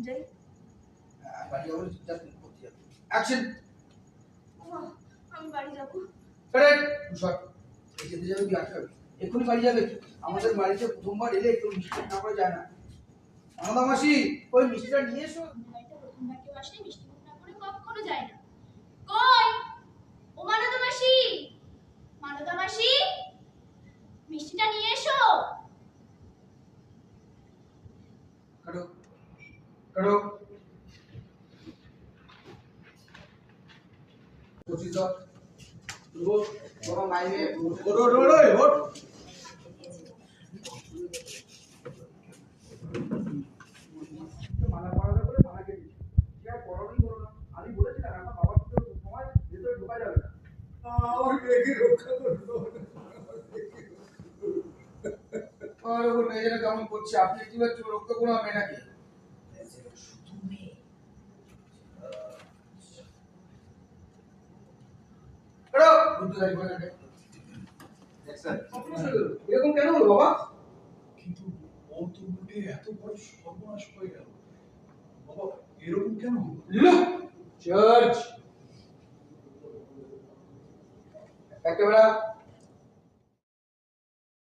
যাই। বাড়ি যাবো জাস্ট করতে যাবো অ্যাকশন আমি বাড়ি যাব। কারেক্ট শট যেতে যাবে কি আটকাবে এক্ষুনি বাড়ি যাবে আমাদের বাড়িতে প্রথমবার এলে একটু মিষ্টি না করে যায় না মানদা মাসি ওই মিষ্টিটা নিয়ে এসো বাড়িতে প্রথমবার কেউ আসলে মিষ্টি মুখ না করে কখনো যায় না। কই ও মানদা মাসি, মানদা মাসি মিষ্টিটা নিয়ে এসো। কাটো কাটো কোচিং দাও ও বাবা মাইনে ওড় ওড় ওড় ওড় মানা পড়াতে করে মানাকে দিচ্ছি কি আর পড়ানোই বলো না আমি বলেছিলাম আমার বাবার তো সময় ভেতরে ঢোকা যাবে না আমার মেয়েকে রক্ষা করো আর ওর মেয়েরা কেমন করছে আপনি কি হচ্ছে রক্ষা করো মেয়েটাকে শুধু মেয়ে এড়ো বুদ্ধ দাই বলে দে এরকম কেন হলো বাবা কিন্তু ও তো উল্টে এত বড় সর্বনাশ হয়ে গেল বাবা এরকম কেন হলো লুক চার্জ একেবারে